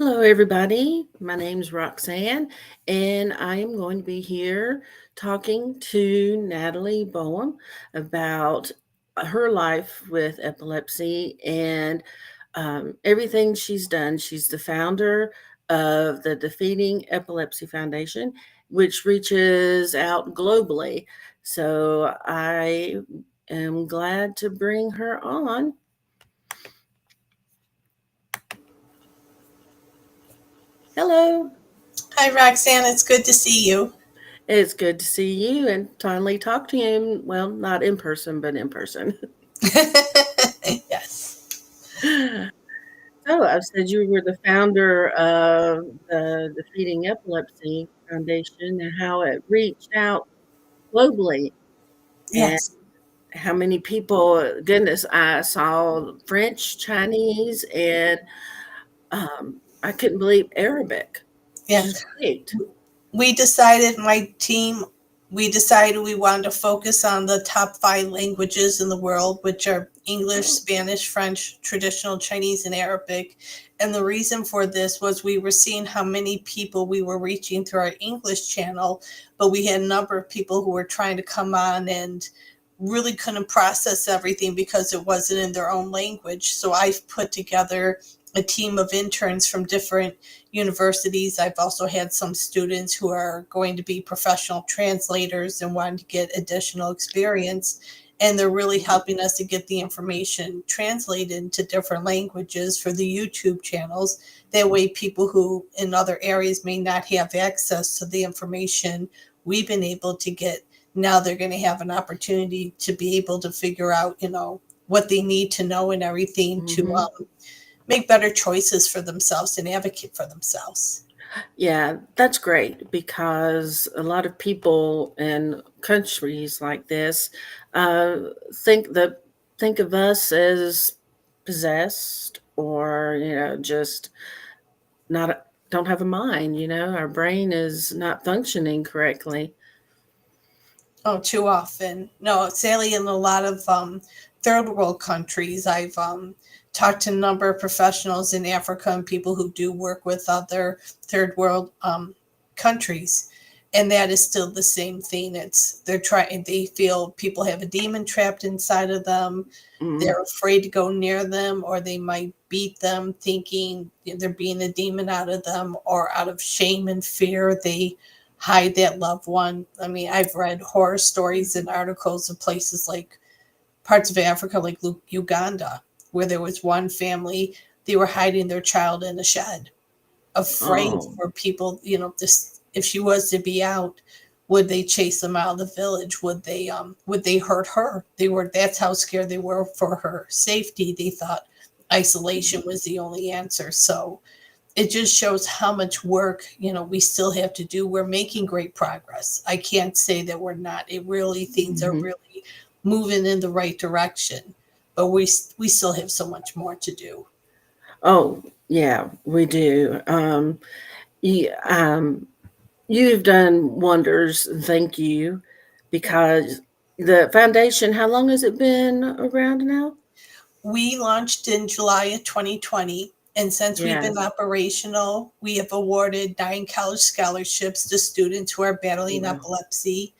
Hello, everybody. My name's Roxanne, and I am going to be here talking to Natalie Boehm about her life with epilepsy and everything she's done. She's the founder of the Defeating Epilepsy Foundation, which reaches out globally. So I am glad to bring her on. Hello. Hi, Roxanne. It's good to see you. It's good to see you and finally talk to you. Well, not in person, but in person. Yes. So I've said you were the founder of the Defeating Epilepsy Foundation and how it reached out globally and Yes. how many people, goodness, I saw French, Chinese, and I couldn't believe Arabic, which Yeah. is great. We decided, my team, we decided we wanted to focus on the top five languages in the world, which are English, Oh, Spanish, French, traditional Chinese, and Arabic. And the reason for this was we were seeing how many people we were reaching through our English channel, but we had a number of people who were trying to come on and really couldn't process everything because it wasn't in their own language. So I've put together a team of interns from different universities. I've also had some students who are going to be professional translators and wanting to get additional experience. And they're really helping us to get the information translated into different languages for the YouTube channels. That way, people who in other areas may not have access to the information we've been able to get, now they're going to have an opportunity to be able to figure out, what they need to know and everything to hmm make better choices for themselves and advocate for themselves. Yeah, that's great because a lot of people in countries like this uh, think that think of us as possessed or just not don't have a mind. Our brain is not functioning correctly. Oh, too often. No, sadly, in a lot of third world countries, I've talked to a number of professionals in Africa and people who do work with other third world countries, and that is still the same thing. They feel people have a demon trapped inside of them. Mm. They're afraid to go near them, or they might beat them, thinking they're being a demon out of them, or out of shame and fear, they hide that loved one. I mean, I've read horror stories and articles of places like parts of Africa, like Uganda, where there was one family, they were hiding their child in a shed, afraid Oh, for people, this, if she was to be out, would they chase them out of the village? Would they hurt her? That's how scared they were for her safety. They thought isolation was the only answer. So it just shows how much work we still have to do. We're making great progress. I can't say that we're not. It really, things are hmm really moving in the right direction, but we still have so much more to do. oh, yeah, we do. Yeah, you've done wonders. Thank you, Yeah. because the foundation. How long has it been around now? We launched in July of 2020, and since we've been Yes. operational, we have awarded 9 college scholarships to students who are battling Wow. epilepsy.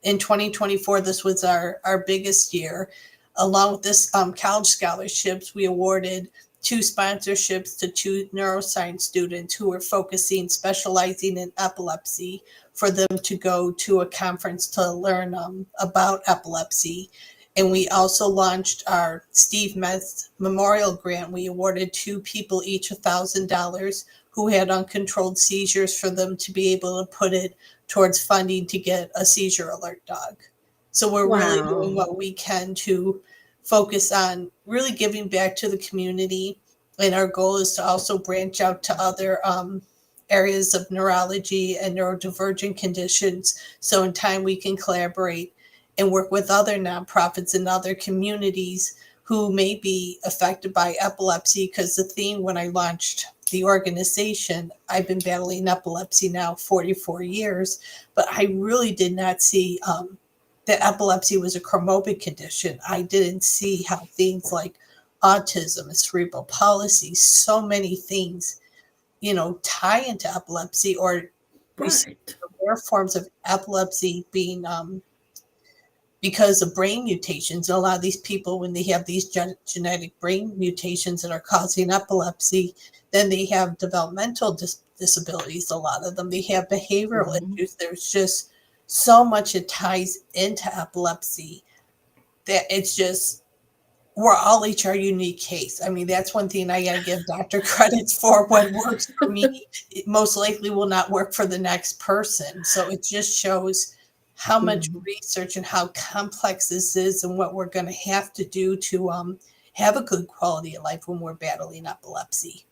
In 2024, this was our biggest year. Along with this college scholarships, we awarded 2 sponsorships to 2 neuroscience students who were specializing in epilepsy, for them to go to a conference to learn about epilepsy. And we also launched our Steve Metz Memorial Grant. We awarded 2 people each $1,000 who had uncontrolled seizures, for them to be able to put it towards funding to get a seizure alert dog. So we're really doing Wow. what we can to focus on really giving back to the community. And our goal is to also branch out to other areas of neurology and neurodivergent conditions. So in time we can collaborate and work with other nonprofits and other communities who may be affected by epilepsy. Because the theme when I launched the organization, I've been battling epilepsy now 44 years, but I really did not see that epilepsy was a comorbid condition. I didn't see how things like autism, cerebral palsy, so many things tie into epilepsy, or we see Right. rare forms of epilepsy being because of brain mutations. A lot of these people, when they have these genetic brain mutations that are causing epilepsy, then they have developmental disabilities. A lot of them, they have behavioral Mhm. issues. There's just so much that ties into epilepsy that it's just, we're all each our unique case. I mean, that's one thing I got to give doctor credits for. What works for me, it most likely will not work for the next person. So it just shows how much Mhm. research and how complex this is, and what we're going to have to do to have a good quality of life when we're battling epilepsy.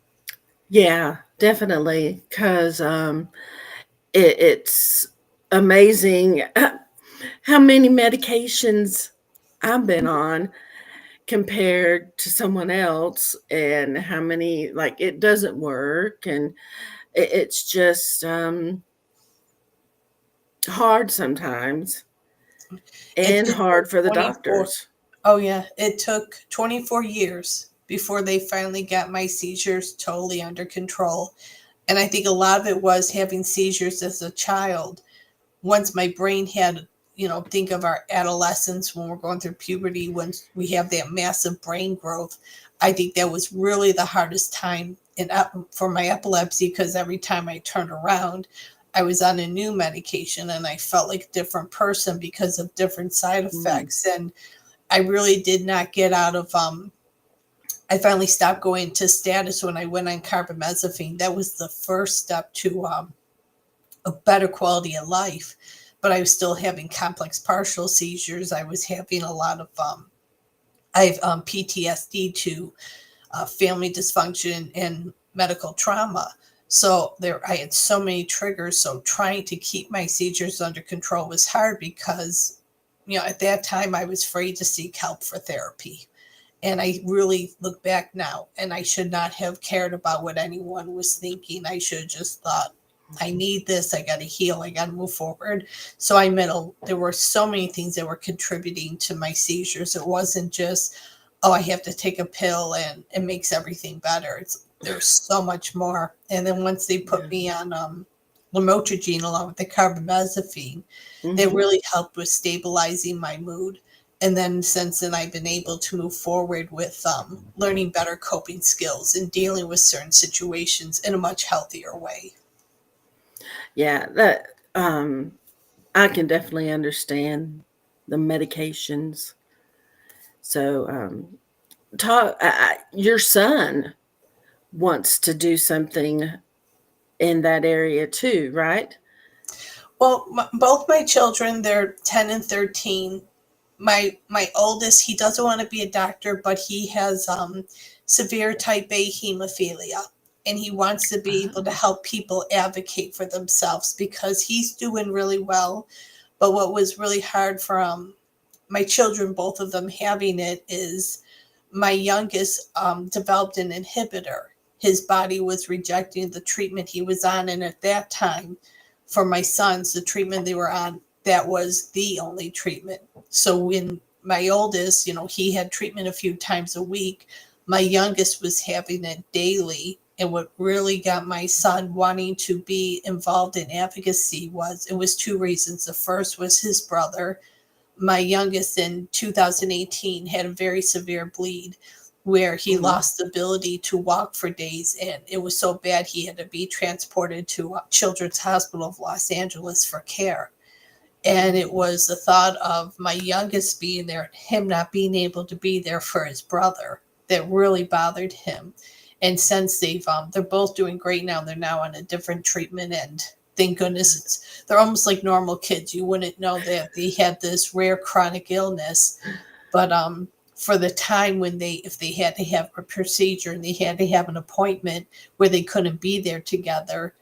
Yeah, definitely. Because it's amazing how many medications I've been on compared to someone else, and how many, like, it doesn't work, and it's just hard sometimes, It and took hard for the 24. doctors. Oh yeah, it took 24 years before they finally got my seizures totally under control. And I think a lot of it was having seizures as a child. Once my brain had, think of our adolescence when we're going through puberty, when we have that massive brain growth. I think that was really the hardest time for my epilepsy, because every time I turned around, I was on a new medication and I felt like a different person because of different side Mm, effects. And I really did not get out of I finally stopped going to status when I went on carbamazepine. That was the first step to a better quality of life. But I was still having complex partial seizures. I was having a lot of I have PTSD to family dysfunction and medical trauma. So I had so many triggers. So trying to keep my seizures under control was hard, because at that time I was afraid to seek help for therapy. And I really look back now, and I should not have cared about what anyone was thinking. I should have just thought, I need this. I got to heal. I got to move forward. So there were so many things that were contributing to my seizures. It wasn't just, oh, I have to take a pill and it makes everything better. There's so much more. And then once they put yeah. me on lamotrigine along with the carbamazepine, that Mhm. really helped with stabilizing my mood. And then since then, I've been able to move forward with learning better coping skills and dealing with certain situations in a much healthier way. Yeah, that, I can definitely understand the medications. So, your son wants to do something in that area too, right? Well, both my children, they're 10 and 13. My oldest, he doesn't want to be a doctor, but he has severe type A hemophilia, and he wants to be able to Ah, help people advocate for themselves, because he's doing really well. But what was really hard for my children, both of them having it, is my youngest developed an inhibitor. His body was rejecting the treatment he was on. And at that time, for my sons, the treatment they were on, that was the only treatment. So when my oldest, he had treatment a few times a week, my youngest was having it daily. And what really got my son wanting to be involved in advocacy was, it was two reasons. The first was his brother, my youngest, in 2018, had a very severe bleed where he mhm, lost the ability to walk for days, and it was so bad he had to be transported to Children's Hospital of Los Angeles for care. And it was the thought of my youngest being there, him not being able to be there for his brother, that really bothered him. And since they're both doing great now, they're now on a different treatment, and thank goodness they're almost like normal kids. You wouldn't know that they had this rare chronic illness. But for the time when if they had to have a procedure and they had to have an appointment where they couldn't be there together,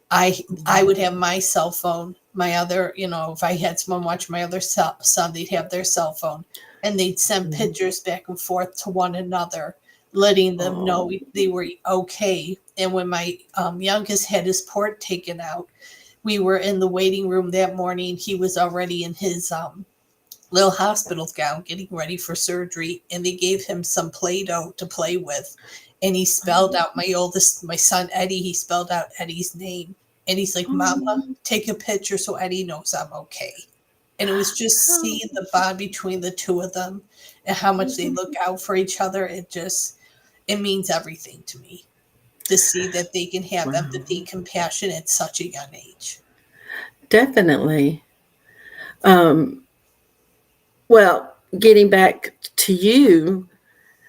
I mhm, would have my cell phone, my other, if I had someone watch my other son, they'd have their cell phone, and they'd send mhm. pictures back and forth to one another, letting them know Oh, they were okay. And when my youngest had his port taken out, we were in the waiting room that morning. He was already in his little hospital gown getting ready for surgery, and they gave him some Play Doh to play with. And he spelled out my son Eddie, he spelled out Eddie's name. And he's like, Mama, Oh, take a picture so Eddie knows I'm okay. And it was just oh, seeing the bond between the two of them and how much they look out for each other. It means everything to me to see that they can have wow. empathy and compassion at such a young age. Definitely. Um, well, getting back to you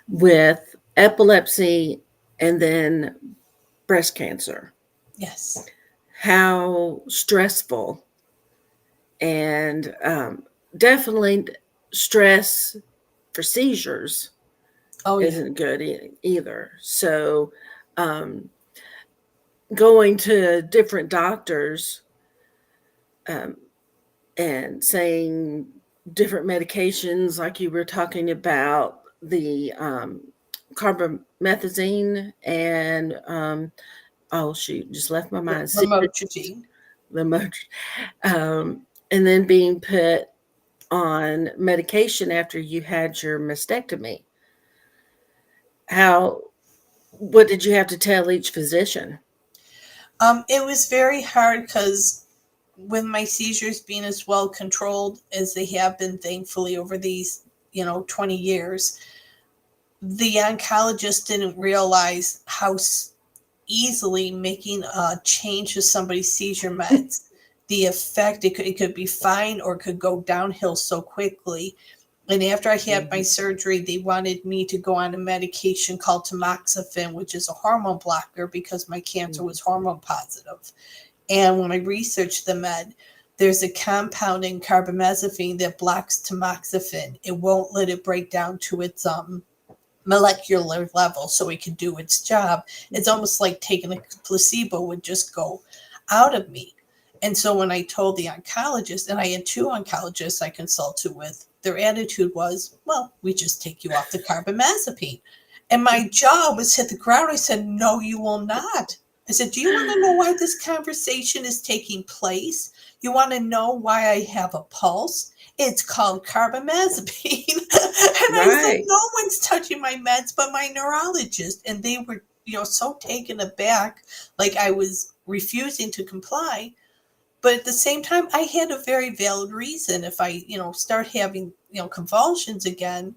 with epilepsy and then breast cancer, Yes. how stressful and definitely stress for seizures Oh, yeah. isn't good either. So, um, going to different doctors um, and saying different medications, like you were talking about the carbamazepine and oh shoot, just left my mind. Lamotrigine. The and then being put on medication after you had your mastectomy. How what did you have to tell each physician? It was very hard because with my seizures being as well controlled as they have been, thankfully, over these, 20 years, the oncologist didn't realize how easily making a change to somebody's seizure meds, the effect, it could be fine or it could go downhill so quickly. And after I had my Mhm. surgery, they wanted me to go on a medication called tamoxifen, which is a hormone blocker because my cancer was hormone positive. And when I researched the med, there's a compound in carbamazepine that blocks tamoxifen. It won't let it break down to its molecular level so it can do its job. It's almost like taking a placebo would just go out of me. And so when I told the oncologist, and I had two oncologists I consulted with, their attitude was, well, we just take you off the carbamazepine. And my jaw was hit the ground. I said, no, you will not. I said, do you want to know why this conversation is taking place? You want to know why I have a pulse? It's called carbamazepine. And I said, Right. no one's touching my meds but my neurologist. And they were, so taken aback, like I was refusing to comply. But at the same time, I had a very valid reason. If I, start having, convulsions again,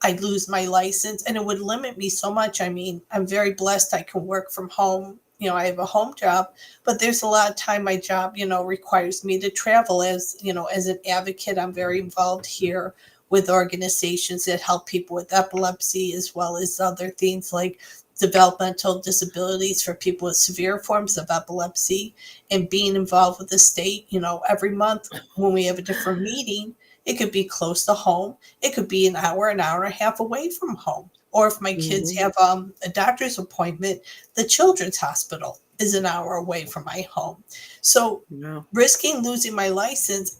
I'd lose my license and it would limit me so much. I mean, I'm very blessed I can work from home. I have a home job, but there's a lot of time my job, requires me to travel as an advocate. I'm very involved here with organizations that help people with epilepsy as well as other things like developmental disabilities for people with severe forms of epilepsy, and being involved with the state, every month when we have a different meeting, it could be close to home. It could be an hour and a half away from home. Or if my kids Mhm. have a doctor's appointment, the children's hospital is an hour away from my home. So No. risking losing my license,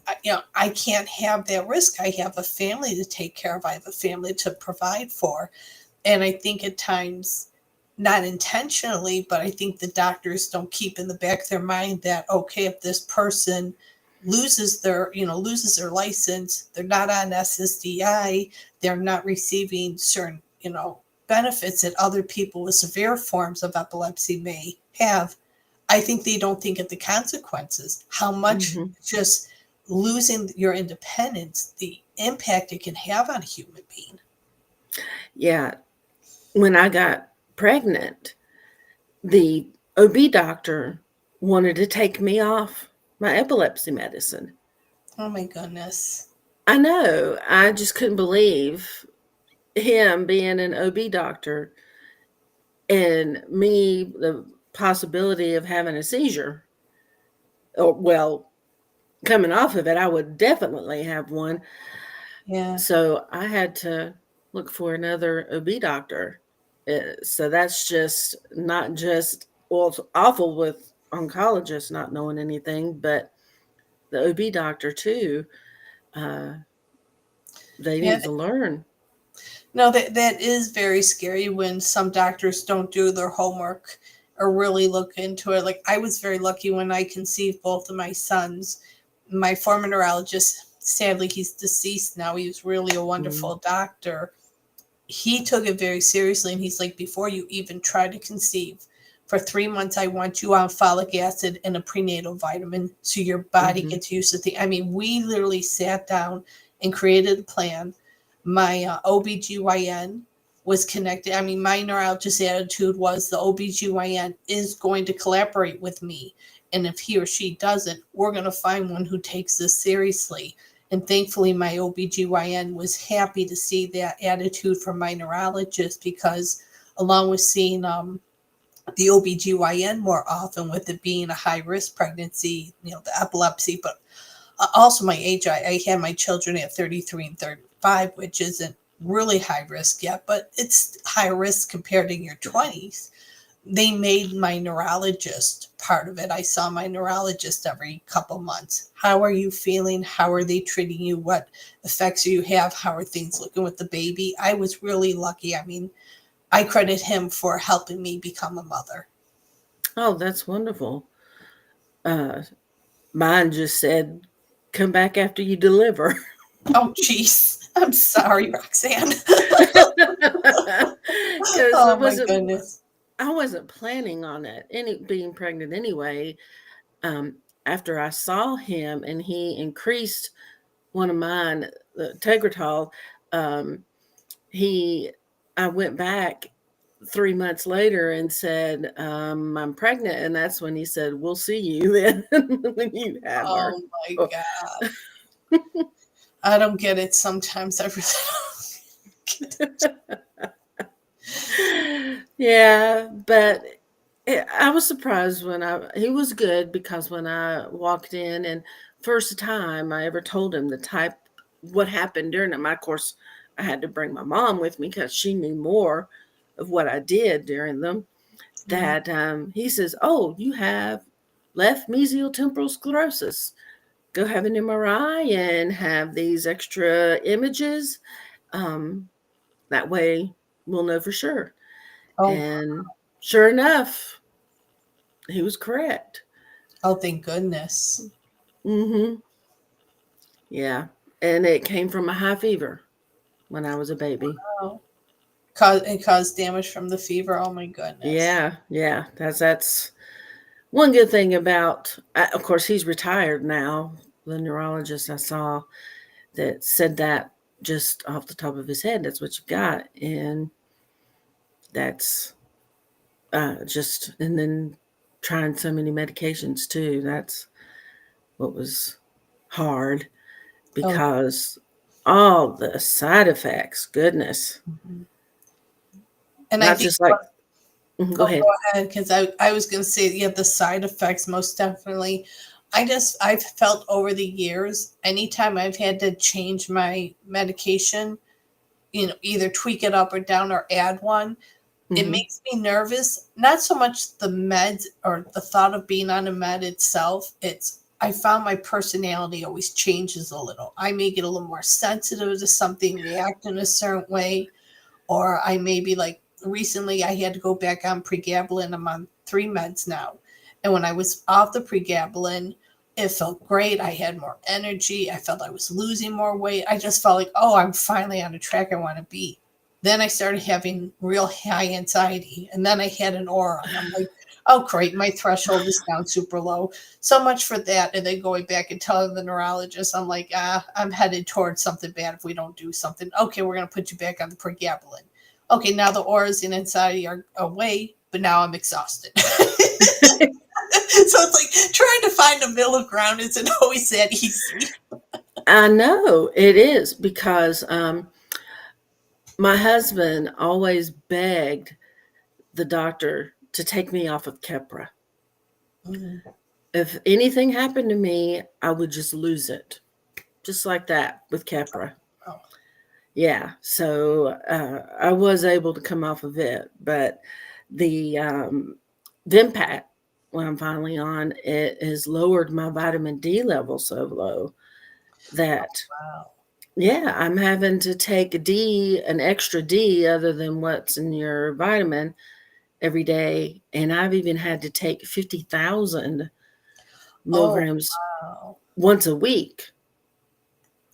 I can't have that risk. I have a family to take care of. I have a family to provide for. And I think at times, not intentionally, but I think the doctors don't keep in the back of their mind that, okay, if this person loses their license, they're not on SSDI, they're not receiving certain, benefits that other people with severe forms of epilepsy may have. I think they don't think of the consequences, how much Mhm. just losing your independence, the impact it can have on a human being. Yeah. When I got pregnant, the OB doctor wanted to take me off my epilepsy medicine. Oh my goodness. I know. I just couldn't believe him being an OB doctor and me the possibility of having a seizure. Or, well, coming off of it, I would definitely have one. Yeah. So I had to look for another OB doctor. So that's just not just, well, it's awful with oncologists not knowing anything, but the OB doctor too, uh, they Yeah. need to learn. No, that is very scary when some doctors don't do their homework or really look into it. Like I was very lucky when I conceived both of my sons. My former neurologist, sadly, he's deceased now. He was really a Mm, wonderful doctor. he took it very seriously, and he's like, before you even try to conceive, for 3 months I want you on folic acid and a prenatal vitamin so your body Mhm. gets used to the. I mean, we literally sat down and created a plan. My OBGYN was connected. I mean, my neurologist attitude was the OBGYN is going to collaborate with me, and if he or she doesn't, we're going to find one who takes this seriously. And thankfully, my OBGYN was happy to see that attitude from my neurologist, because along with seeing the OBGYN more often, with it being a high risk pregnancy, the epilepsy, but also my age, I had my children at 33 and 35, which isn't really high risk yet, but it's high risk compared to your 20s. They made my neurologist part of it. I saw my neurologist every couple months. How are you feeling? How are they treating you? What effects do you have? How are things looking with the baby? I was really lucky. I mean, I credit him for helping me become a mother. Oh, that's wonderful. Uh, Mine just said, "Come back after you deliver." Oh, jeez. I'm sorry, Roxanne. Because Oh, my goodness. I wasn't planning on it, being pregnant anyway. After I saw him and he increased one of mine, the Tegretol, um, he, I went back 3 months later and said, "I'm pregnant," and that's when he said, "We'll see you then when you have her." Oh, my Oh. God. I don't get it sometimes. I really don't get it. Yeah, but I was surprised when he was good, because when I walked in and first time I ever told him what happened during it. Of course, I had to bring my mom with me because she knew more of what I did during them. Mhm. That he says, "Oh, you have left mesial temporal sclerosis. Go have an MRI and have these extra images. Um, that way we'll know for sure." Oh, And sure enough, he was correct. oh, thank goodness. Hmm. Yeah. And it came from a high fever when I was a baby. Oh, it caused damage from the fever. Oh, my goodness. Yeah. Yeah. That's one good thing about, of course, he's retired now. The neurologist I saw that said that just off the top of his head, that's what you got. And that's just, and then trying so many medications too. That's what was hard, Oh, because all the side effects, goodness, mhm. And I not think, just like, go oh, go ahead. ahead, because I was going to say, yeah, the side effects, most definitely. I've felt over the years, anytime I've had to change my medication, either tweak it up or down or add one, it Hmm. makes me nervous. Not so much the meds or the thought of being on a med itself. It's I found my personality always changes a little. I may get a little more sensitive to something, react in a certain way, or I may be like, recently I had to go back on pregabalin. I'm on 3 meds now. And when I was off the pregabalin, it felt great. I had more energy. I felt I was losing more weight. I just felt like, oh, I'm finally on a track I want to be. Then I started having real high anxiety. And then I had an aura. And I'm like, oh, great. My threshold is down super low. So much for that. And then going back and telling the neurologist, I'm like, I'm headed towards something bad if we don't do something. Okay, we're going to put you back on the pregabalin. Okay, now the auras and anxiety are away, but now I'm exhausted. So it's like trying to find a middle ground isn't always that easy. I know it is, because my husband always begged the doctor to take me off of Keppra. Mhm. If anything happened to me, I would just lose it, just like that with Keppra. Oh, Yeah, so I was able to come off of it, but the Vimpat, when I'm finally on, it has lowered my vitamin D level so low that, wow. yeah, I'm having to take an extra D other than what's in your vitamin every day, and I've even had to take 50,000 Oh, milligrams wow. once a week.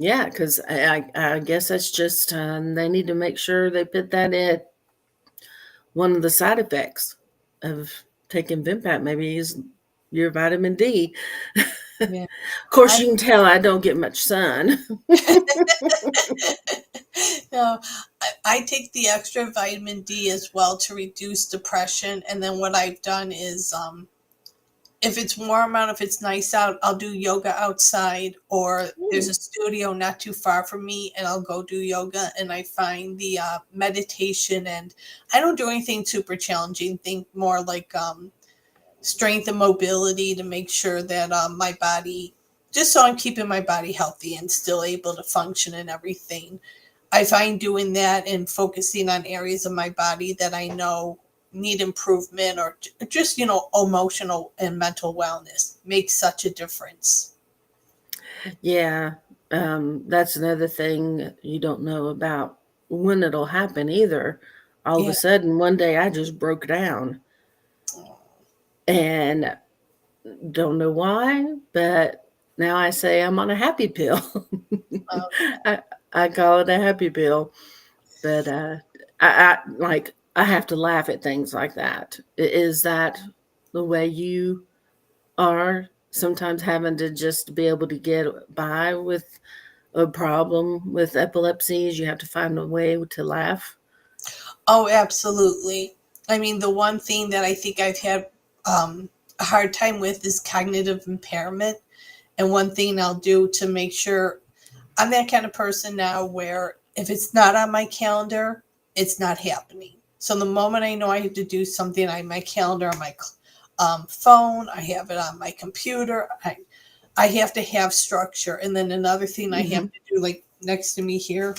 Yeah, because I guess that's just they need to make sure they put that in one of the side effects of taking Vimpat maybe is your vitamin D. Of Yeah. course, I you can tell I don't get much sun. no, I take the extra vitamin D as well to reduce depression. And then what I've done is, if it's warm out, if it's nice out, I'll do yoga outside, or there's a Mm, studio not too far from me, and I'll go do yoga. And I find the meditation, and I don't do anything super challenging. Think more like strength and mobility to make sure that my body, just so I'm keeping my body healthy and still able to function and everything. I find doing that and focusing on areas of my body that I know need improvement, or just, emotional and mental wellness makes such a difference. yeah, that's another thing you don't know about when it'll happen either. All of a Yeah. sudden, one day I just broke down and don't know why, but now I say I'm on a happy pill. Oh, I I call it a happy pill, but I like I have to laugh at things like that. Is that the way you are? Sometimes having to just be able to get by with a problem with epilepsy is you have to find a way to laugh. oh, absolutely. I mean, the one thing that I think I've had a hard time with is cognitive impairment. And one thing I'll do to make sure, I'm that kind of person now where if it's not on my calendar, it's not happening. So the moment I know I have to do something, I have my calendar on my phone, I have it on my computer. I have to have structure. And then another thing I have Hmm. to do, like next to me here,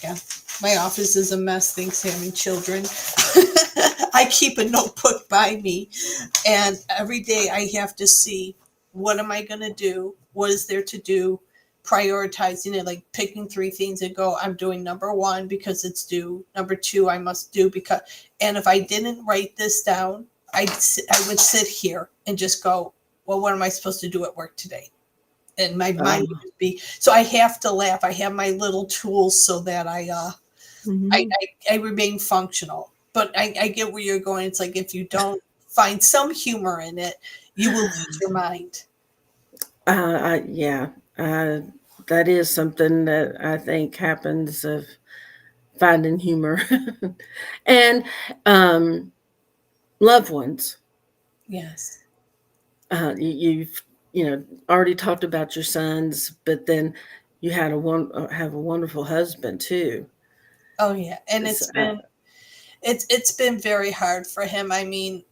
God, my office is a mess. Thanks, having children. I keep a notebook by me, and every day I have to see, what am I going to do? What is there to do? Prioritizing it, like picking three things and go, I'm doing number one because it's due. Number two, I must do because, and if I didn't write this down, I would sit here and just go, well, what am I supposed to do at work today? And my mind would Oh. just be, so I have to laugh. I have my little tools so that I, Hmm. I remain functional. But I get where you're going. It's like, if you don't find some humor in it, you will lose your mind. Yeah, uh, that is something that I think happens of finding humor and um, loved ones. Yes. You've already talked about your sons, but then you had have a wonderful husband too. Oh yeah. And It's, it's been very hard for him. I mean,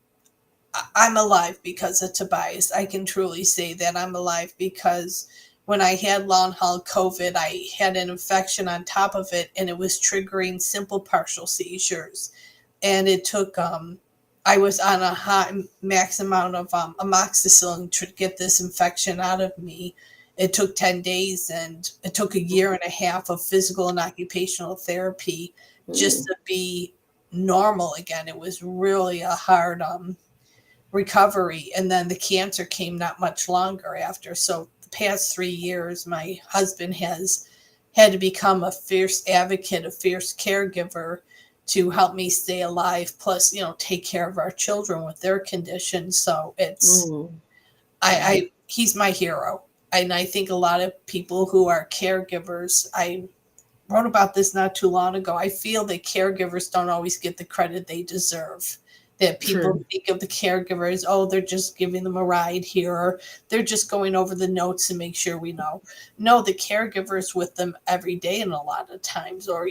I'm alive because of Tobias. I can truly say that I'm alive because when I had long haul COVID, I had an infection on top of it, and it was triggering simple partial seizures. And it took, I was on a high max amount of amoxicillin to get this infection out of me. It took 10 days, and it took a year and a half of physical and occupational therapy just mm, to be normal again. It was really a hard recovery. And then the cancer came not much longer after. So the past 3 years, my husband has had to become a fierce advocate, a fierce caregiver to help me stay alive, plus, take care of our children with their conditions. So it's, mm, yeah, I he's my hero. And I think a lot of people who are caregivers, I wrote about this not too long ago. I feel that caregivers don't always get the credit they deserve. That people true. think of the caregivers, oh, they're just giving them a ride here, or they're just going over the notes to make sure we know. No, the caregivers with them every day, and a lot of times, or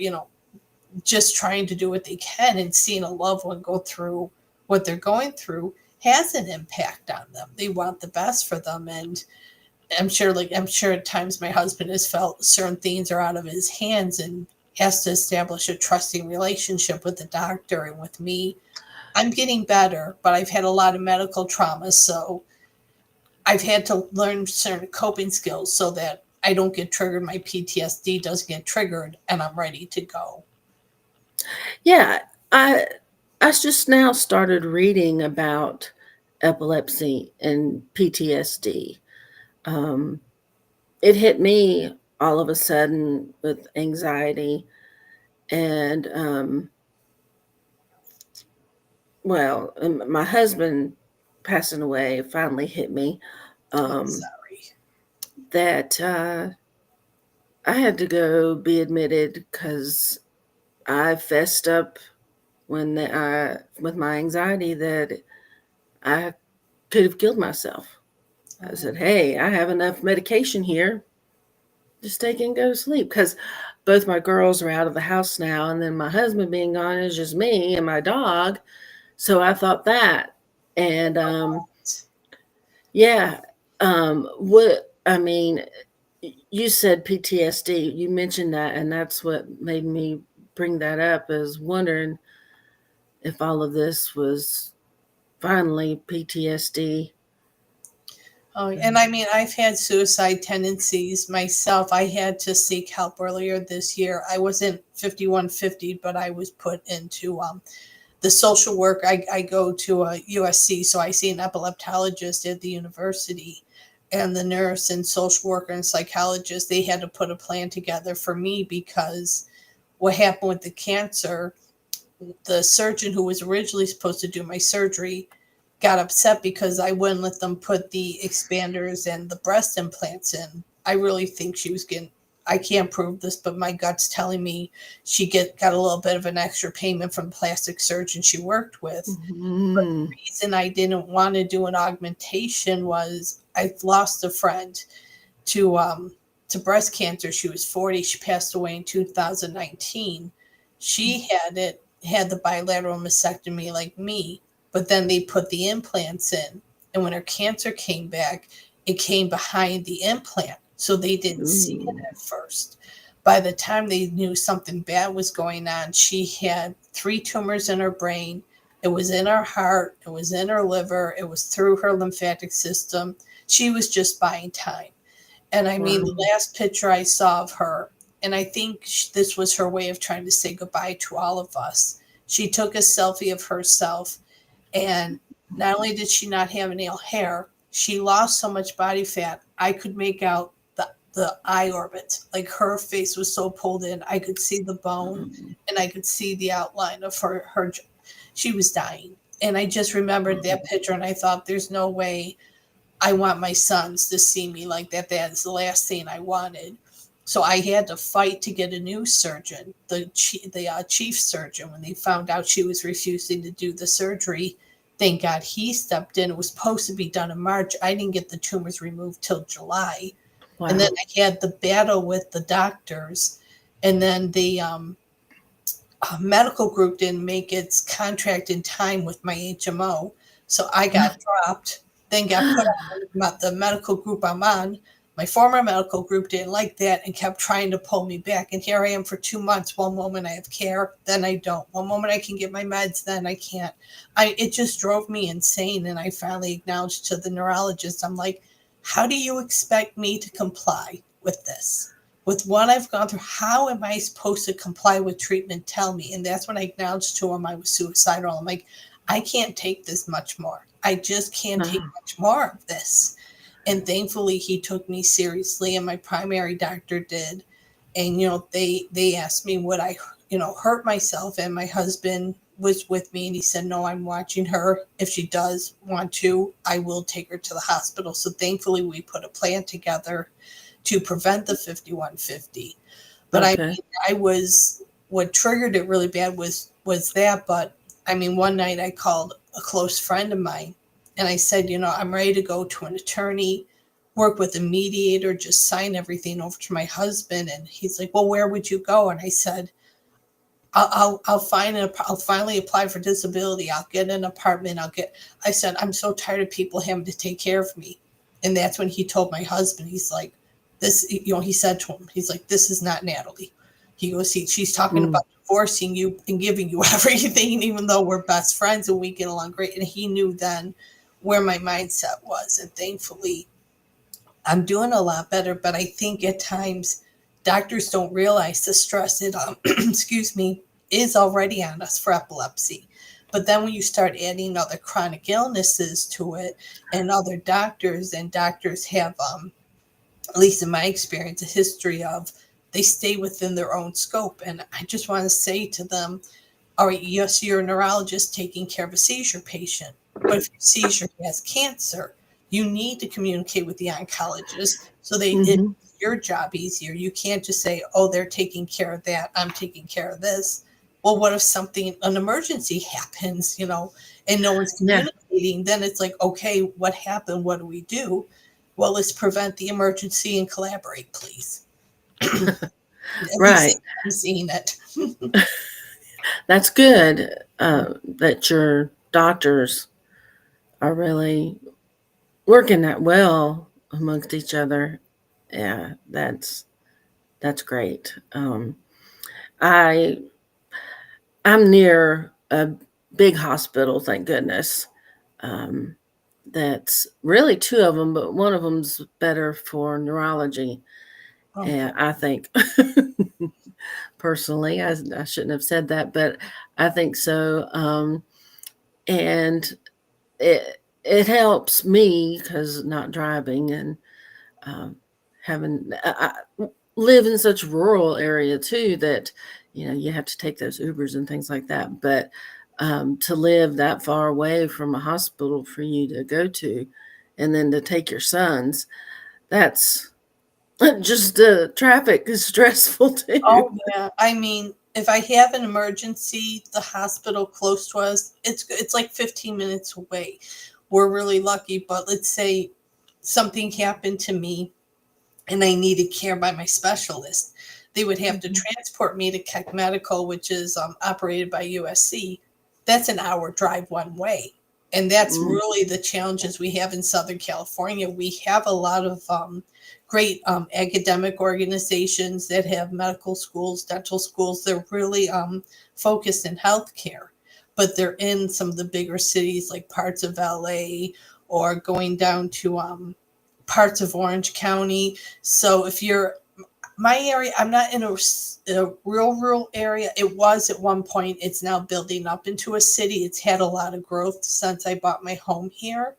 just trying to do what they can, and seeing a loved one go through what they're going through has an impact on them. They want the best for them, and I'm sure at times my husband has felt certain things are out of his hands and has to establish a trusting relationship with the doctor and with me. I'm getting better, but I've had a lot of medical trauma, so I've had to learn certain coping skills so that I don't get triggered, my PTSD doesn't get triggered, and I'm ready to go. Yeah, I I just now started reading about epilepsy and PTSD. Um, it hit me all of a sudden with anxiety. And, my husband passing away finally hit me. Oh, Um, sorry. that I had to go be admitted because I fessed up with my anxiety that I could have killed myself. I Oh, said, "Hey, I have enough medication here. Just take it and go to sleep." Because both my girls are out of the house now, and then my husband being gone is just me and my dog. So I thought that, and yeah, what I mean, you said PTSD. You mentioned that, and that's what made me bring that up. Is wondering if all of this was finally PTSD. oh, and I mean, I've had suicide tendencies myself. I had to seek help earlier this year. I wasn't 5150, but I was put into the social work. I go to a USC, so I see an epileptologist at the university, and the nurse and social worker and psychologist, they had to put a plan together for me because what happened with the cancer, the surgeon who was originally supposed to do my surgery got upset because I wouldn't let them put the expanders and the breast implants in. I really think she was getting, I can't prove this, but my gut's telling me she got a little bit of an extra payment from the plastic surgeon she worked with. But Mm. the reason I didn't want to do an augmentation was I lost a friend to breast cancer. She was 40. She passed away in 2019. She had the bilateral mastectomy like me, but then they put the implants in. And when her cancer came back, it came behind the implant. So they didn't see it Ooh. at first. By the time they knew something bad was going on, she had 3 tumors in her brain. It was in her heart, it was in her liver, it was through her lymphatic system. She was just buying time. And I mean, the Wow. last picture I saw of her, and I think this was her way of trying to say goodbye to all of us. She took a selfie of herself, and not only did she not have any hair, she lost so much body fat. I could make out the eye orbit. Like her face was so pulled in, I could see the bone, and I could see the outline of her. She was dying. And I just remembered that picture, and I thought, there's no way I want my sons to see me like that. That is the last thing I wanted. So I had to fight to get a new surgeon, the chief surgeon. When they found out she was refusing to do the surgery, thank God he stepped in. It was supposed to be done in March. I didn't get the tumors removed till July. And then Wow. I had the battle with the doctors. And then the medical group didn't make its contract in time with my HMO. So I got dropped, then got put on the medical group I'm on. My former medical group didn't like that and kept trying to pull me back. And here I am for 2 months. One moment I have care, then I don't. One moment I can get my meds, then I can't. It just drove me insane. And I finally acknowledged to the neurologist, I'm like, how do you expect me to comply with this? With what I've gone through, how am I supposed to comply with treatment? Tell me. And that's when I acknowledged to him I was suicidal. I'm like, I can't take this much more. I just can't take Wow. much more of this. And thankfully he took me seriously, and my primary doctor did. And they asked me would I hurt myself, and my husband was with me, and he said, no, I'm watching her. If she does want to, I will take her to the hospital. So thankfully we put a plan together to prevent the 5150. But I Okay. mean, I was what triggered it really bad was that. But I mean, one night I called a close friend of mine, and I said, I'm ready to go to an attorney, work with a mediator, just sign everything over to my husband. And he's like, well, where would you go? And I said, I'll finally apply for disability. I'll get an apartment. I said, I'm so tired of people having to take care of me. And that's when he told my husband, he's like, he said to him, he's like, this is not Natalie. He goes, she's talking Mm. about divorcing you and giving you everything, even though we're best friends and we get along great. And he knew then where my mindset was. And thankfully, I'm doing a lot better. But I think at times doctors don't realize the stress it, excuse me, is already on us for epilepsy. But then when you start adding other chronic illnesses to it, and other doctors, and doctors have at least in my experience, a history of they stay within their own scope. And I just want to say to them, all right, yes, you're a neurologist taking care of a seizure patient, but if your seizure has cancer, you need to communicate with the oncologist so it Mhm. makes your job easier. You can't just say, oh, they're taking care of that, I'm taking care of this. Well, what if an emergency happens, and no one's Yeah. communicating? Then it's like, okay, what happened? What do we do? Well, let's prevent the emergency and collaborate, please. At least Right. I'm seeing it. That's good, that your doctors are really working that well amongst each other. Yeah, that's great. I I'm near a big hospital, thank goodness. Um, that's really two of them, but one of them's better for neurology. Okay. And I think, personally, I shouldn't have said that, but I think so. And it helps me because not driving and um, having I live in such a rural area too that you have to take those Ubers and things like that. But to live that far away from a hospital for you to go to, and then to take your sons, that's just traffic is stressful too. Oh yeah. I mean, if I have an emergency, the hospital close to us, it's like 15 minutes away. We're really lucky, but let's say something happened to me and I needed care by my specialist. They would have to Mhm. transport me to Keck Medical, which is operated by USC. That's an hour drive one way. And that's Mm, really the challenges we have in Southern California. We have a lot of great academic organizations that have medical schools, dental schools. They're really focused in healthcare, but they're in some of the bigger cities like parts of LA or going down to parts of Orange County. So if you're my area, I'm not in a real rural area. It was at one point. It's now building up into a city. It's had a lot of growth since I bought my home here,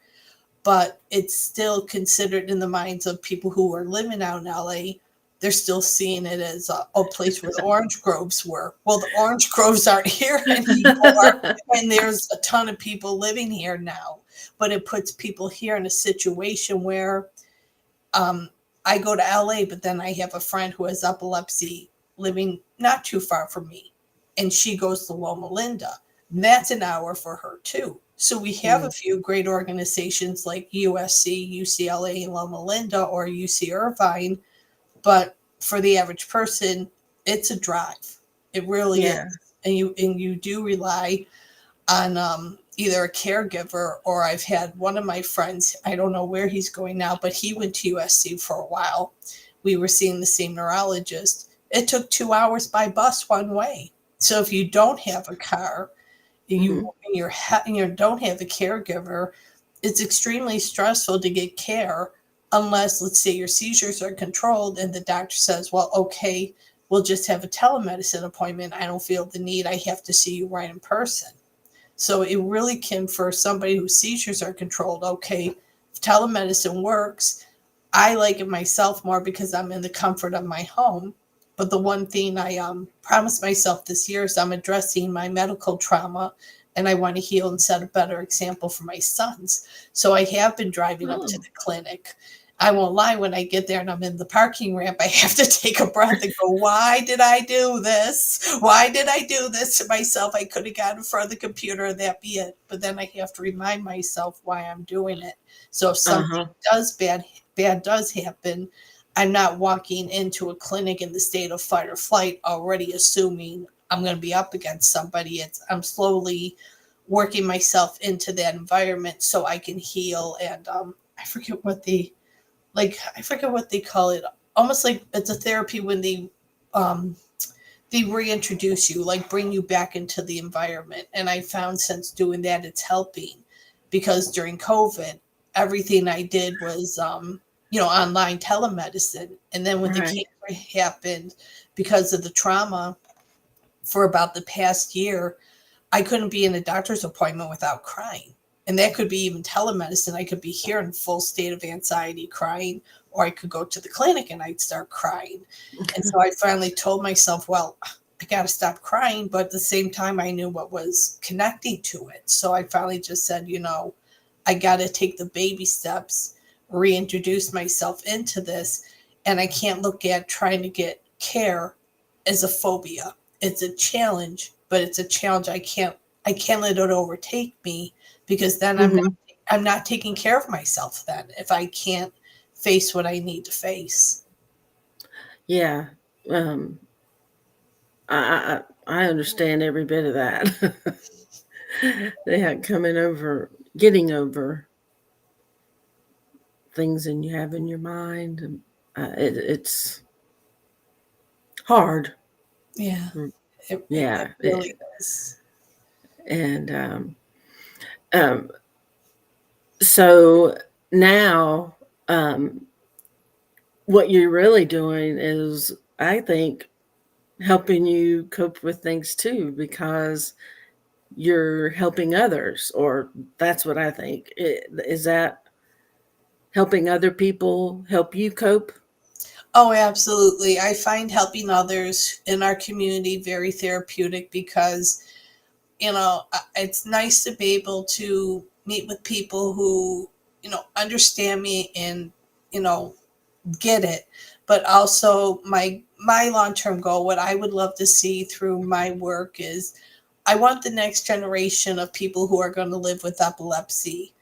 but it's still considered in the minds of people who are living out in LA. They're still seeing it as a place where the orange groves were. Well, the orange groves aren't here anymore, and there's a ton of people living here now. But it puts people here in a situation where um, I go to LA, but then I have a friend who has epilepsy living not too far from me, and she goes to Loma Linda. And that's an hour for her too. So we have a mm, few great organizations like USC, UCLA, Loma Linda, or UC Irvine, but for the average person, it's a drive. It really yeah. is, and you do rely on either a caregiver or I've had one of my friends, I don't know where he's going now, but he went to USC for a while. We were seeing the same neurologist. It took 2 hours by bus one way. So if you don't have a car, Mhm. and you don't have a caregiver, it's extremely stressful to get care unless, let's say, your seizures are controlled and the doctor says, well, okay, we'll just have a telemedicine appointment. I don't feel the need. I have to see you right in person. So it really can, for somebody whose seizures are controlled, okay, if telemedicine works, I like it myself more because I'm in the comfort of my home. But the one thing I promised myself this year is I'm addressing my medical trauma and I want to heal and set a better example for my sons. So I have been driving up to Oh. the clinic. I won't lie, when I get there and I'm in the parking ramp, I have to take a breath and go, why did I do this? Why did I do this to myself? I could have gotten in front of the computer and that be it. But then I have to remind myself why I'm doing it. So if something Uh-huh. bad does happen, I'm not walking into a clinic in the state of fight or flight already assuming I'm going to be up against somebody. I'm slowly working myself into that environment so I can heal. And I forget what I forget what they call it. Almost like it's a therapy when um, they reintroduce you, like bring you back into the environment. And I found since doing that, it's helping because during COVID, everything I did was, online telemedicine. And then when the Right. cancer happened, because of the trauma for about the past year, I couldn't be in a doctor's appointment without crying. And that could be even telemedicine. I could be here in full state of anxiety, crying, or I could go to the clinic and I'd start crying. And so I finally told myself, well, I got to stop crying. But at the same time, I knew what was connecting to it. So I finally just said, I got to take the baby steps, reintroduce myself into this. And I can't look at trying to get care as a phobia. It's a challenge, but it's a challenge I can't let it overtake me, because then Hmm. I'm not taking care of myself then if I can't face what I need to face. Yeah. Um, I understand every bit of that. They had coming over, getting over things and you have in your mind, and it's hard. Yeah, Mm, it yeah, really is. and um, so now, um, what you're really doing is, I think, helping you cope with things too, because you're helping others, or that's what I think. Is that helping other people help you cope? Oh, absolutely. I find helping others in our community very therapeutic, because it's nice to be able to meet with people who, understand me and, you know, get it. But also my long-term goal, what I would love to see through my work is, I want the next generation of people who are going to live with epilepsy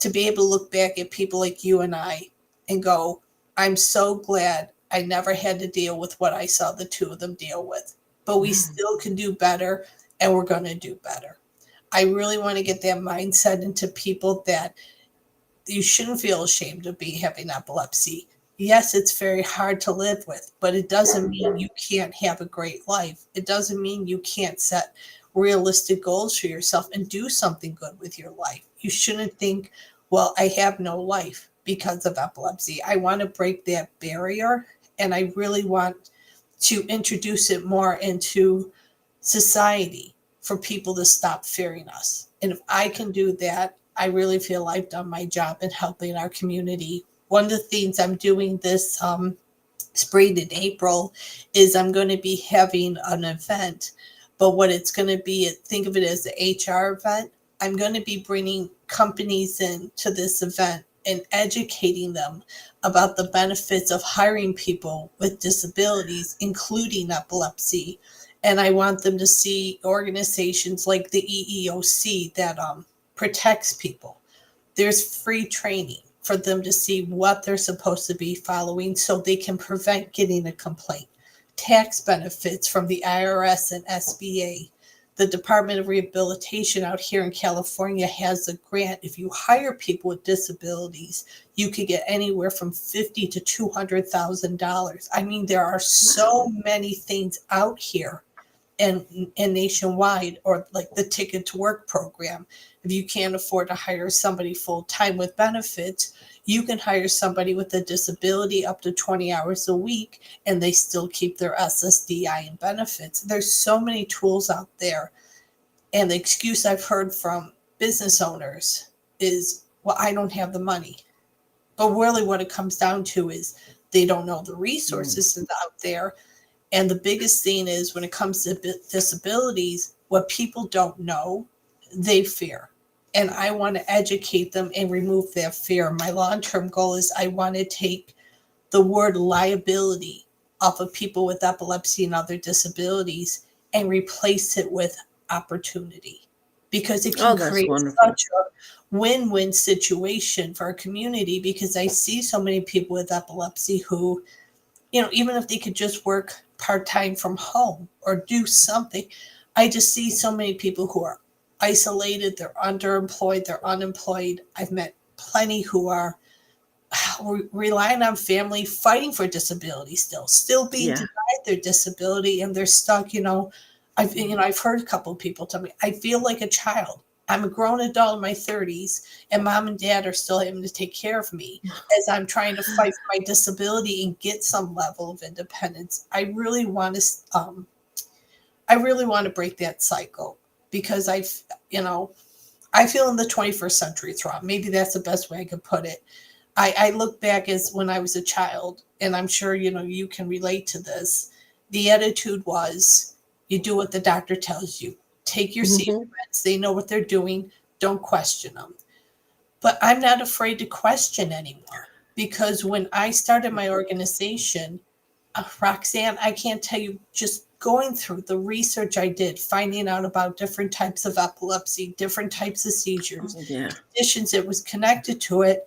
to be able to look back at people like you and I and go, I'm so glad I never had to deal with what I saw the two of them deal with. But we still can do better, and we're going to do better. I really want to get that mindset into people, that you shouldn't feel ashamed of having epilepsy. Yes, it's very hard to live with, but it doesn't mean you can't have a great life. It doesn't mean you can't set realistic goals for yourself and do something good with your life. You shouldn't think, well, I have no life because of epilepsy. I want to break that barrier, and I really want to introduce it more into society for people to stop fearing us. And if I can do that, I really feel I've done my job in helping our community. One of the things I'm doing this spring in April is I'm going to be having an event, but what it's going to be, think of it as an HR event. I'm going to be bringing companies in to this event and educating them about the benefits of hiring people with disabilities, including epilepsy. And I want them to see organizations like the EEOC that protects people. There's free training for them to see what they're supposed to be following so they can prevent getting a complaint. Tax benefits from the IRS and SBA. The Department of Rehabilitation out here in California has a grant. If you hire people with disabilities, you could get anywhere from $50,000 to $200,000. I mean, there are so many things out here, and nationwide, or like the Ticket to Work program. If you can't afford to hire somebody full time with benefits, you can hire somebody with a disability up to 20 hours a week, and they still keep their SSDI and benefits. There's so many tools out there. And the excuse I've heard from business owners is, well, I don't have the money. But really, what it comes down to is they don't know the Mm. resources out there. And the biggest thing is, when it comes to disabilities, what people don't know, they fear. And I want to educate them and remove that fear. My long term goal is, I want to take the word liability off of people with epilepsy and other disabilities and replace it with opportunity, because it can Oh, that's create wonderful. such a win-win situation for our community. Because I see so many people with epilepsy who, even if they could just work part time from home or do something. I just see so many people who are isolated, they're underemployed, they're unemployed. I've met plenty who are relying on family, fighting for disability, still being Yeah. denied their disability, and they're stuck. I've heard a couple of people tell me, I feel like a child. I'm a grown adult in my 30s, and mom and dad are still having to take care of me as I'm trying to fight for my disability and get some level of independence. I really want to break that cycle, because I feel in the 21st century, Throb. Maybe that's the best way I could put it. I look back as when I was a child, and I'm sure you can relate to this. The attitude was, you do what the doctor tells you. Take your seizure Mhm. meds. They know what they're doing. Don't question them. But I'm not afraid to question anymore because when I started my organization, Roxanne, I can't tell you, just going through the research I did, finding out about different types of epilepsy, different types of seizures, Oh, yeah. conditions that was connected to it.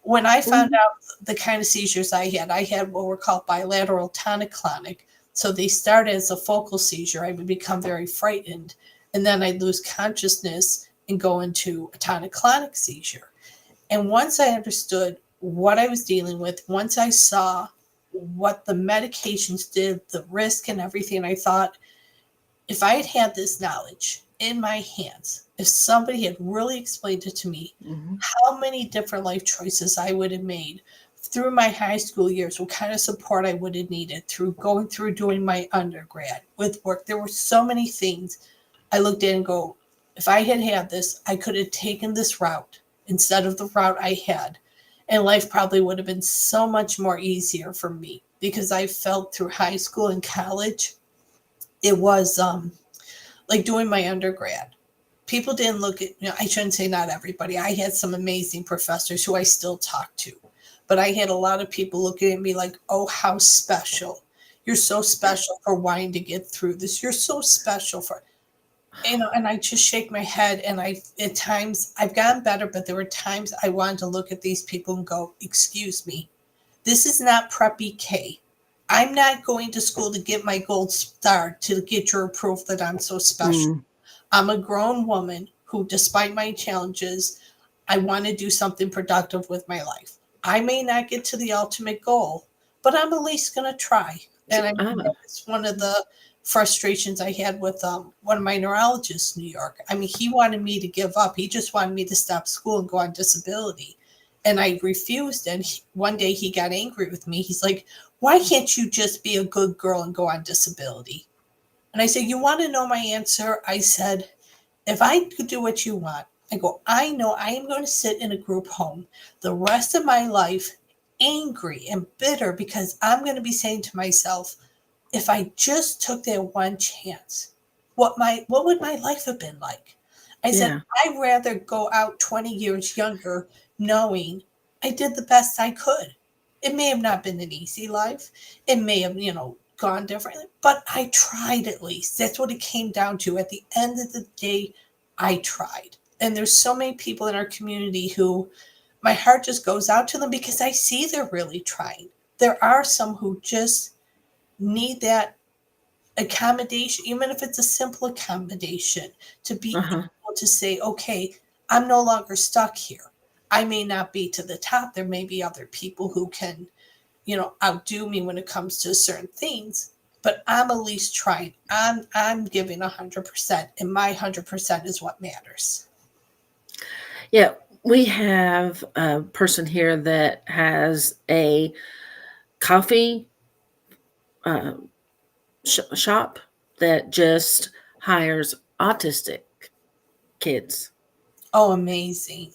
When I found Mhm. out the kind of seizures I had what were called bilateral tonic-clonic. So they start as a focal seizure. I would become very frightened, and then I'd lose consciousness and go into a tonic-clonic seizure. And once I understood what I was dealing with, once I saw what the medications did, the risk and everything, I thought, if I had had this knowledge in my hands, if somebody had really explained it to me, Mhm. how many different life choices I would have made through my high school years, what kind of support I would have needed through going through doing my undergrad with work. There were so many things I looked at and go, if I had had this, I could have taken this route instead of the route I had. And life probably would have been so much more easier for me because I felt through high school and college, it was like doing my undergrad. People didn't look at, I shouldn't say not everybody. I had some amazing professors who I still talk to, but I had a lot of people looking at me like, oh, how special. You're so special for wanting to get through this. You're so special for, and I just shake my head. And at times, I've gotten better, but there were times I wanted to look at these people and go, excuse me, this is not preppy K. I'm not going to school to get my gold star to get your proof that I'm so special. Mm. I'm a grown woman who, despite my challenges, I want to do something productive with my life. I may not get to the ultimate goal, but I'm at least going to try. And I mean, Ah. that was one of the frustrations I had with one of my neurologists in New York. I mean, he wanted me to give up. He just wanted me to stop school and go on disability. And I refused. And one day he got angry with me. He's like, why can't you just be a good girl and go on disability? And I said, you want to know my answer? I said, if I could do what you want, I go, I know I am going to sit in a group home the rest of my life angry and bitter because I'm going to be saying to myself, if I just took that one chance, what would my life have been like? I said, Yeah. I'd rather go out 20 years younger knowing I did the best I could. It may have not been an easy life. It may have, gone differently, but I tried at least. That's what it came down to. At the end of the day, I tried. And there's so many people in our community who my heart just goes out to them because I see they're really trying. There are some who just need that accommodation, even if it's a simple accommodation, to be Uh-huh. able to say, okay, I'm no longer stuck here. I may not be to the top. There may be other people who can, outdo me when it comes to certain things, but I'm at least trying. I'm giving 100%, and my 100% is what matters. Yeah, we have a person here that has a coffee uh, shop that just hires autistic kids. Oh, amazing.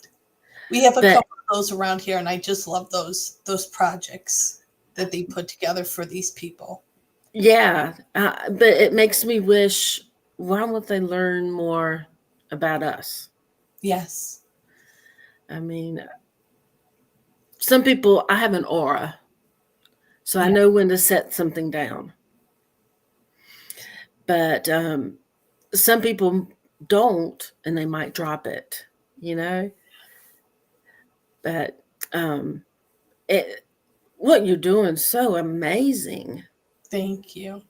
We have a But couple of those around here, and I just love those projects that they put together for these people. yeah, but it makes me wish, why won't they learn more about us? Yes. I mean, some people, I have an aura, so I Yeah. know when to set something down. But some people don't, and they might drop it, you know? But um, it, what you're doing is so amazing. Thank you.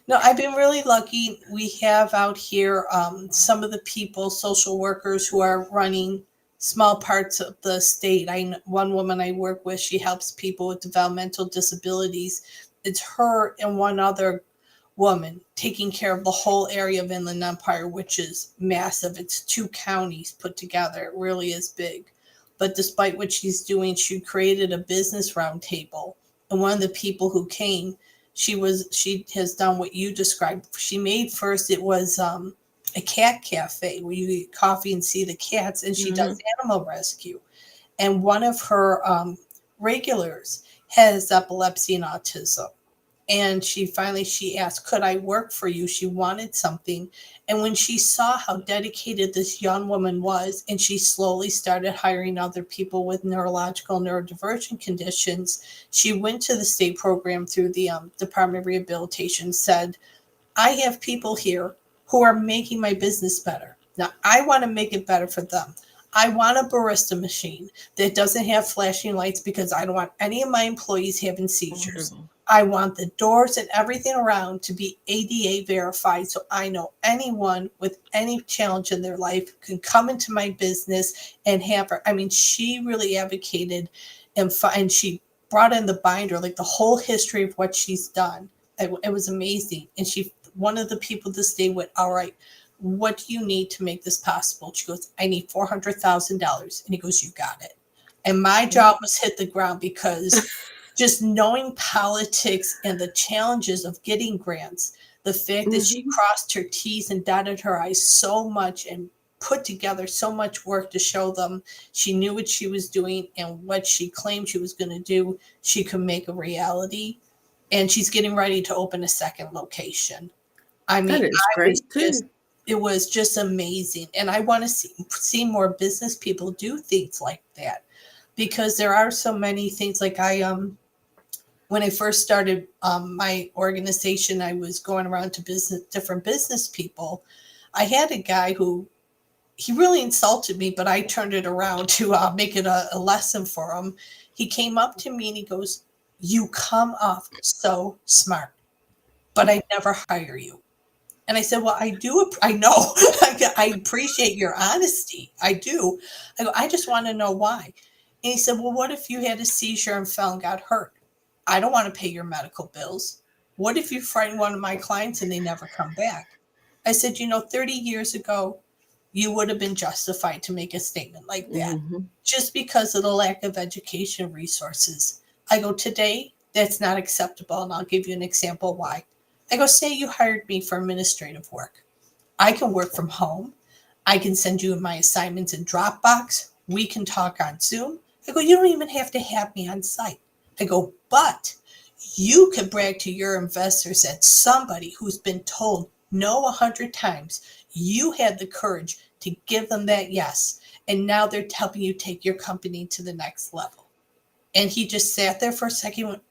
No, I've been really lucky. We have out here some of the people, social workers, who are running small parts of the state. One woman I work with, she helps people with developmental disabilities. It's her and one other woman taking care of the whole area of Inland Empire, which is massive. It's 2 counties put together. It really is big. But despite what she's doing, she created a business roundtable. And one of the people who came, she has done what you described. She made first, it was a cat cafe where you get coffee and see the cats, and she does Hmm. animal rescue. and one of her regulars has epilepsy and autism. And she asked, could I work for you? She wanted something. And when she saw how dedicated this young woman was, and she slowly started hiring other people with neurological neurodivergent conditions, she went to the state program through the Department of Rehabilitation, said, I have people here who are making my business better. Now, I want to make it better for them. I want a barista machine that doesn't have flashing lights because I don't want any of my employees having seizures. Wonderful. I want the doors and everything around to be ADA verified so I know anyone with any challenge in their life can come into my business and have her. I mean, she really advocated and she brought in the binder, like the whole history of what she's done. It was amazing. And one of the people this day went, all right, what do you need to make this possible? She goes, I need $400,000. And he goes, you got it. And my job was hit the ground because just knowing politics and the challenges of getting grants, the fact that she crossed her T's and dotted her I's so much and put together so much work to show them she knew what she was doing and what she claimed she was going to do, she could make a reality. And she's getting ready to open a second location. I mean, That is great too. it was just amazing. And I want to see more business people do things like that, because there are so many things. Like when I first started my organization, I was going around to different business people. I had a guy who, he really insulted me, but I turned it around to make it a lesson for him. He came up to me and he goes, you come off so smart, but I never hire you. And I said, well, I know, I appreciate your honesty. I do. I go, I just want to know why. And he said, well, what if you had a seizure and fell and got hurt? I don't want to pay your medical bills. What if you frighten one of my clients and they never come back? I said, 30 years ago, you would have been justified to make a statement like that just because of the lack of education resources. I go, today, that's not acceptable. And I'll give you an example why. I go, say you hired me for administrative work. I can work from home. I can send you my assignments in Dropbox. We can talk on Zoom. I go, you don't even have to have me on site. I go, but you can brag to your investors that somebody who's been told no 100 times, you had the courage to give them that yes. And now they're helping you take your company to the next level. And he just sat there for a second and went,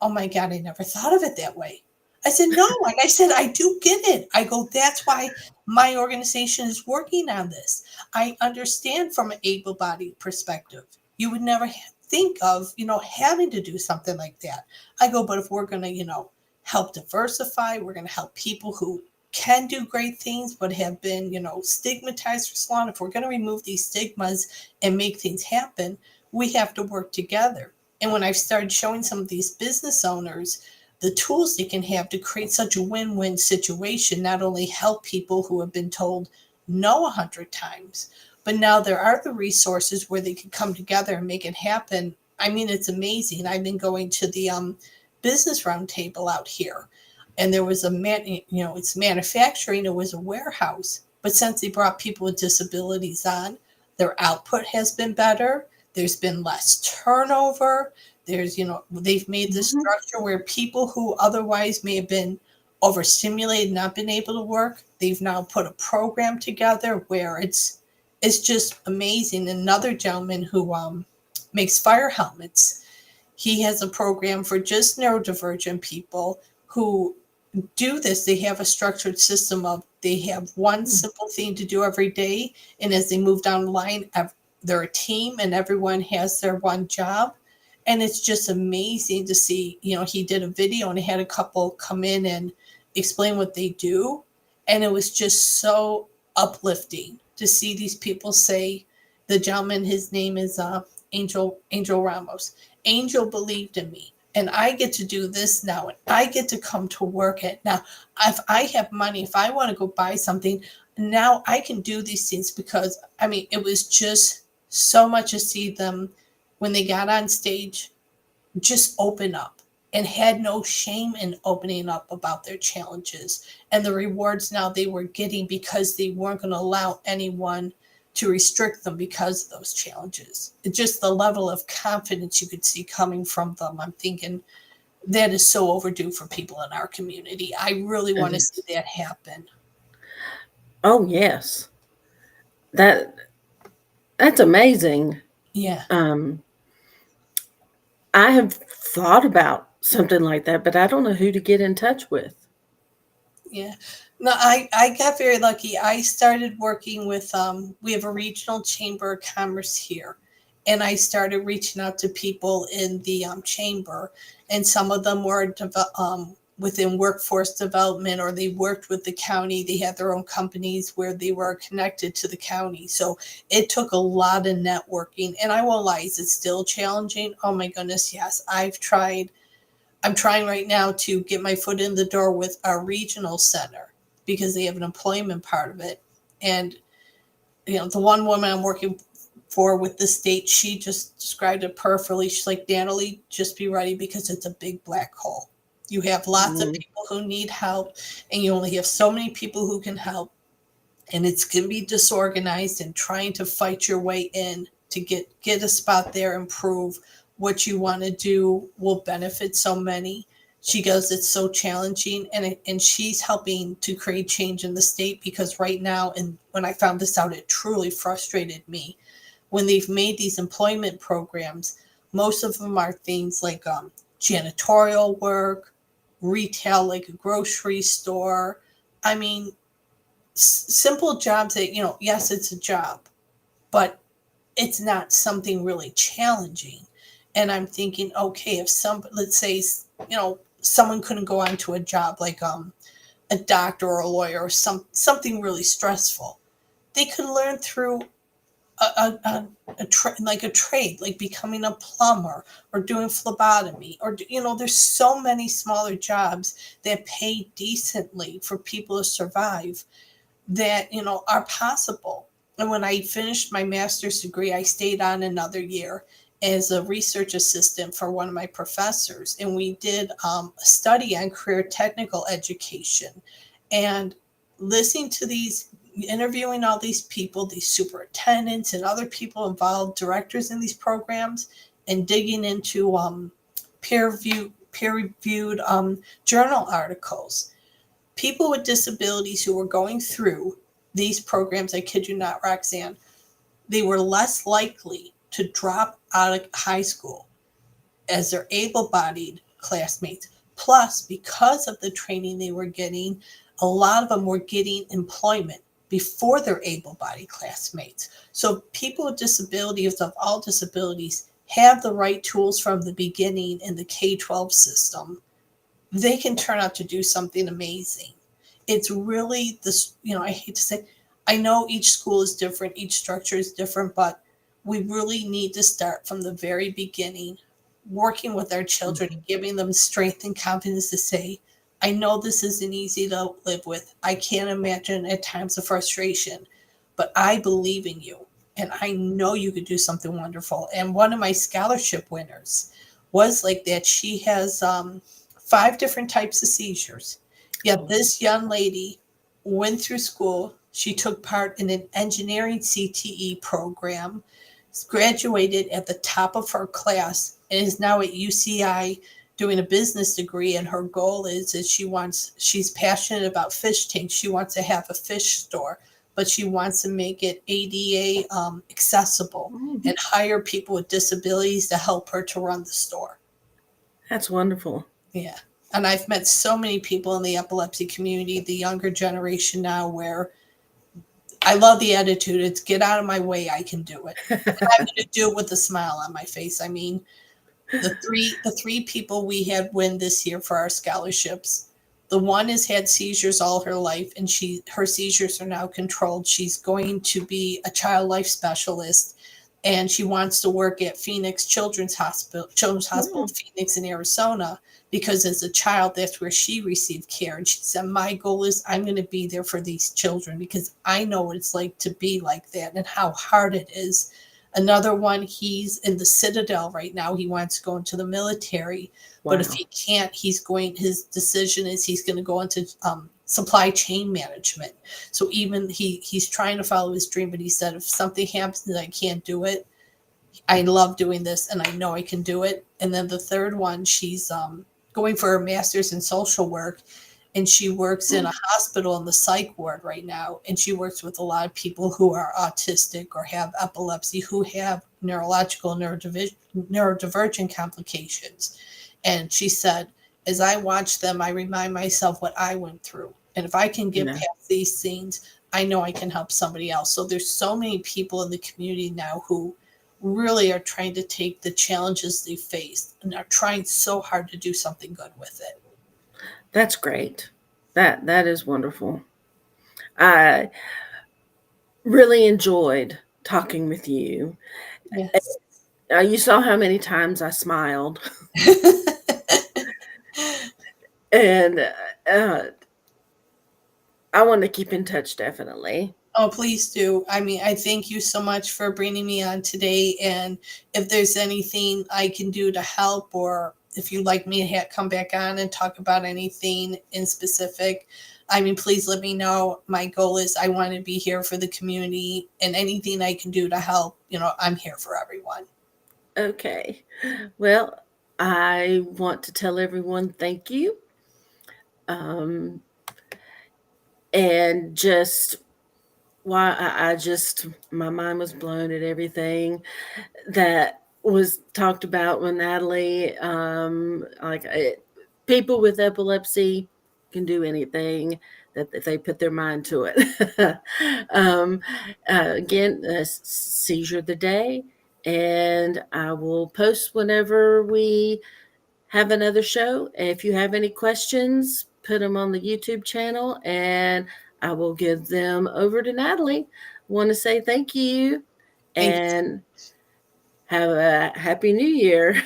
oh my God, I never thought of it that way. I said, no. And I said, I do get it. I go, that's why my organization is working on this. I understand from an able-bodied perspective. You would never think of, having to do something like that. I go, but if we're going to, help diversify, we're going to help people who can do great things, but have been, stigmatized for so long. If we're going to remove these stigmas and make things happen, we have to work together. And when I started showing some of these business owners the tools they can have to create such a win-win situation, not only help people who have been told no 100 times, but now there are the resources where they can come together and make it happen. I mean, it's amazing. I've been going to the business roundtable out here, and there was it's manufacturing, it was a warehouse. But since they brought people with disabilities on, their output has been better. There's been less turnover. They've made this structure where people who otherwise may have been overstimulated, not been able to work, they've now put a program together where it's just amazing. Another gentleman who makes fire helmets, he has a program for just neurodivergent people who do this. They have a structured system of, they have one simple thing to do every day. And as they move down the line, they're a team and everyone has their one job. And it's just amazing to see, he did a video and he had a couple come in and explain what they do. And it was just so uplifting to see these people say, the gentleman, his name is Angel Ramos. Angel believed in me. And I get to do this now. And I get to come to work at now. If I have money, if I want to go buy something, now I can do these things because, it was just so much to see them when they got on stage, just open up and had no shame in opening up about their challenges and the rewards now they were getting because they weren't going to allow anyone to restrict them because of those challenges. It's just the level of confidence you could see coming from them. I'm thinking that is so overdue for people in our community. I really It want to see is. that happen. Oh, yes. That that's amazing. Yeah. Um, I have thought about something like that, but I don't know who to get in touch with. Yeah. No, I got very lucky. I started working with we have a regional chamber of commerce here. And I started reaching out to people in the chamber, and some of them were within workforce development, or they worked with the county. They had their own companies where they were connected to the county. So it took a lot of networking. And I won't lie, is it still challenging? Oh my goodness, yes. I'm trying right now to get my foot in the door with our regional center because they have an employment part of it. And, the one woman I'm working for with the state, she just described it perfectly. She's like, Natalie, just be ready because it's a big black hole. You have lots of Mm. people who need help, and you only have so many people who can help. And it's going to be disorganized, and trying to fight your way in to get a spot there and prove what you want to do will benefit so many. She goes, it's so challenging, and she's helping to create change in the state, because right now, and when I found this out, it truly frustrated me. When they've made these employment programs, most of them are things like janitorial work, retail, like a grocery store. I mean, simple jobs that, yes, it's a job, but it's not something really challenging. And I'm thinking, okay, if let's say, someone couldn't go on to a job like a doctor or a lawyer, or something really stressful, they could learn through like a trade, like becoming a plumber or doing phlebotomy, or there's so many smaller jobs that pay decently for people to survive, that are possible. And when I finished my master's degree, I stayed on another year as a research assistant for one of my professors, and we did a study on career technical education. And listening to these, interviewing all these people, these superintendents and other people involved, directors in these programs, and digging into peer reviewed journal articles, people with disabilities who were going through these programs, I kid you not, Roxanne, they were less likely to drop out of high school as their able bodied classmates. Plus, because of the training they were getting, a lot of them were getting employment before their able bodied classmates. So, people with disabilities, of all disabilities, have the right tools from the beginning in the K 12 system. They can turn out to do something amazing. It's really this, I hate to say, I know each school is different, each structure is different, but we really need to start from the very beginning, working with our children Mhm. and giving them strength and confidence to say, I know this isn't easy to live with. I can't imagine at times of frustration, but I believe in you, and I know you could do something wonderful. And one of my scholarship winners was like that. She has 5 different types of seizures. Yet Oh. this young lady went through school. She took part in an engineering CTE program, graduated at the top of her class, and is now at UCI doing a business degree. And her goal is she's passionate about fish tanks. She wants to have a fish store, but she wants to make it ADA accessible, Mhm. and hire people with disabilities to help her to run the store. That's wonderful. Yeah. And I've met so many people in the epilepsy community, the younger generation now, where I love the attitude. It's get out of my way, I can do it. And I'm going to do it with a smile on my face. I mean, the three people we had win this year for our scholarships, the one has had seizures all her life, and her seizures are now controlled. She's going to be a child life specialist, and she wants to work at Phoenix Children's Hospital Mm. Phoenix in Arizona, because as a child that's where she received care. And she said, my goal is I'm going to be there for these children, because I know what it's like to be like that and how hard it is. Another one, he's in the Citadel right now. He wants to go into the military, but if Wow. he can't, his decision is he's going to go into supply chain management. So even he's trying to follow his dream, but he said if something happens that I can't do it, I love doing this and I know I can do it. And then the third one, she's going for her master's in social work, and she works in a hospital in the psych ward right now. And she works with a lot of people who are autistic or have epilepsy, who have neurological neurodivergent complications. And she said, as I watch them, I remind myself what I went through. And if I can get Yeah. past these things, I know I can help somebody else. So there's so many people in the community now who really are trying to take the challenges they face and are trying so hard to do something good with it. That's great. That is wonderful. I really enjoyed talking with you. Yes. You saw how many times I smiled, and uh, I want to keep in touch definitely. Oh, please do. I mean, I thank you so much for bringing me on today. And if there's anything I can do to help, or if you'd like me to come back on and talk about anything in specific, I mean, please let me know. My goal is I want to be here for the community, and anything I can do to help, I'm here for everyone. Okay. Well, I want to tell everyone thank you. Um, and just why I just my mind was blown at everything that was talked about with Natalie. People with epilepsy can do anything that if they put their mind to it. um, Again, seizure of the day, and I will post whenever we have another show. If you have any questions, put them on the YouTube channel, and I will give them over to Natalie. Want to say thank you Thank you. and have a happy new year.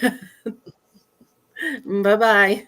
Bye bye.